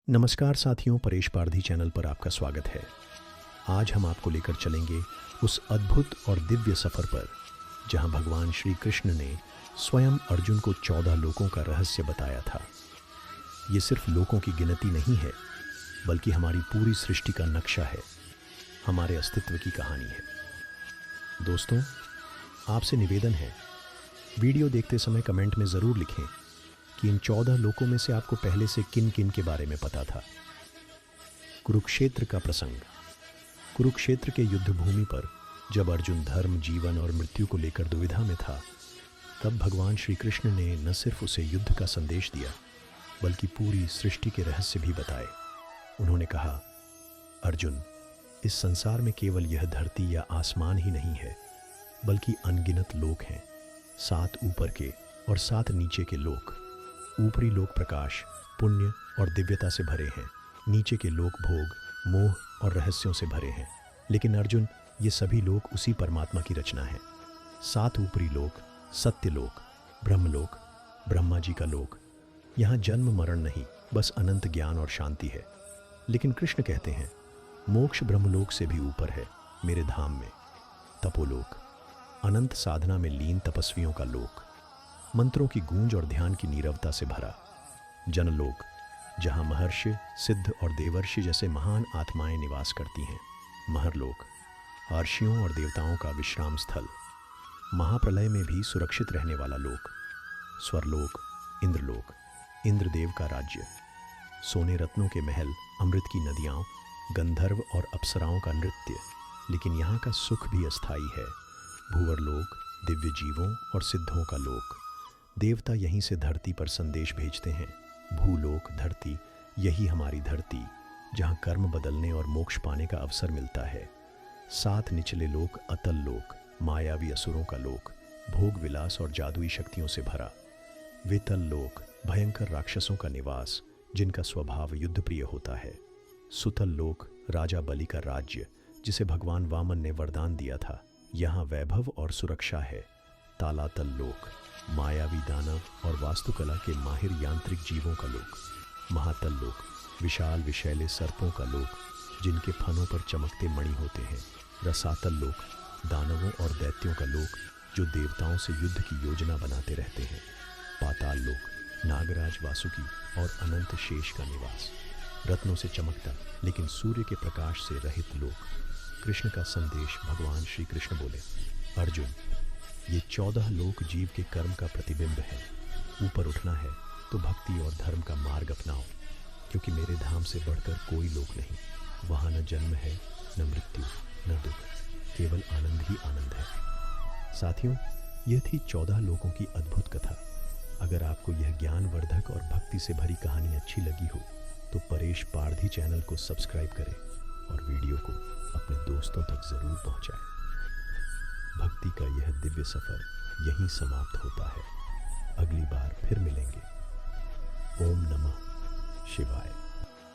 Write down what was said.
नमस्कार साथियों, परेश पारधी चैनल पर आपका स्वागत है। आज हम आपको लेकर चलेंगे उस अद्भुत और दिव्य सफ़र पर जहां भगवान श्री कृष्ण ने स्वयं अर्जुन को 14 लोकों का रहस्य बताया था। ये सिर्फ लोकों की गिनती नहीं है, बल्कि हमारी पूरी सृष्टि का नक्शा है, हमारे अस्तित्व की कहानी है। दोस्तों, आपसे निवेदन है, वीडियो देखते समय कमेंट में ज़रूर लिखें कि इन 14 लोकों में से आपको पहले से किन किन के बारे में पता था। कुरुक्षेत्र का प्रसंग। कुरुक्षेत्र के युद्ध भूमि पर जब अर्जुन धर्म, जीवन और मृत्यु को लेकर दुविधा में था, तब भगवान श्री कृष्ण ने न सिर्फ उसे युद्ध का संदेश दिया, बल्कि पूरी सृष्टि के रहस्य भी बताए। उन्होंने कहा, अर्जुन, इस संसार में केवल यह धरती या आसमान ही नहीं है, बल्कि अनगिनत लोक हैं। 7 ऊपर के और 7 नीचे के लोक। ऊपरी लोक प्रकाश, पुण्य और दिव्यता से भरे हैं। नीचे के लोक भोग, मोह और रहस्यों से भरे हैं। लेकिन अर्जुन, ये सभी लोक उसी परमात्मा की रचना है। 7 ऊपरी लोक, सत्यलोक, ब्रह्मलोक, ब्रह्मा जी का लोक। यहाँ जन्म मरण नहीं, बस अनंत ज्ञान और शांति है। लेकिन कृष्ण कहते हैं, मोक्ष ब्रह्मलोक से भी ऊपर है, मेरे धाम में। तपोलोक, अनंत साधना में लीन तपस्वियों का लोक, मंत्रों की गूंज और ध्यान की नीरवता से भरा। जनलोक, जहां महर्षि, सिद्ध और देवर्षि जैसे महान आत्माएं निवास करती हैं। महरलोक, अर्षियों और देवताओं का विश्राम स्थल, महाप्रलय में भी सुरक्षित रहने वाला लोक। स्वरलोक, इंद्रलोक, इंद्रदेव का राज्य, सोने रत्नों के महल, अमृत की नदियाँ, गंधर्व और अप्सराओं का नृत्य। लेकिन यहाँ का सुख भी अस्थायी है। भूवरलोक, दिव्य जीवों और सिद्धों का लोक, देवता यहीं से धरती पर संदेश भेजते हैं। भूलोक, धरती, यही हमारी धरती, जहाँ कर्म बदलने और मोक्ष पाने का अवसर मिलता है। 7 निचले लोक, अतल लोक, मायावी असुरों का लोक, भोग विलास और जादुई शक्तियों से भरा। वितल लोक, भयंकर राक्षसों का निवास, जिनका स्वभाव युद्ध प्रिय होता है। सुतल लोक, राजा बलि का राज्य, जिसे भगवान वामन ने वरदान दिया था। यहाँ वैभव और सुरक्षा है। तालातल लोक, मायावी दानव और वास्तुकला के माहिर यांत्रिक जीवों का लोक। महातल लोक, विशाल विशैले सर्पों का लोक, जिनके फनों पर चमकते मणि होते हैं। रसातल लोक, दानवों और दैत्यों का लोक, जो देवताओं से युद्ध की योजना बनाते रहते हैं। पाताल लोक, नागराज, वासुकी और अनंत शेष का निवास, रत्नों से चमकता लेकिन सूर्य के प्रकाश से रहित लोक। कृष्ण का संदेश। भगवान श्री कृष्ण बोले, अर्जुन, ये 14 लोक जीव के कर्म का प्रतिबिंब है। ऊपर उठना है तो भक्ति और धर्म का मार्ग अपनाओ, क्योंकि मेरे धाम से बढ़कर कोई लोक नहीं। वहाँ न जन्म है, न मृत्यु, न दुख, केवल आनंद ही आनंद है। साथियों, यह थी 14 लोकों की अद्भुत कथा। अगर आपको यह ज्ञानवर्धक और भक्ति से भरी कहानी अच्छी लगी हो, तो परेश पारधी चैनल को सब्सक्राइब करें और वीडियो को अपने दोस्तों तक ज़रूर पहुँचाएं। भक्ति का यह दिव्य सफ़र यहीं समाप्त होता है। अगली बार फिर मिलेंगे। ओम नमः शिवाय।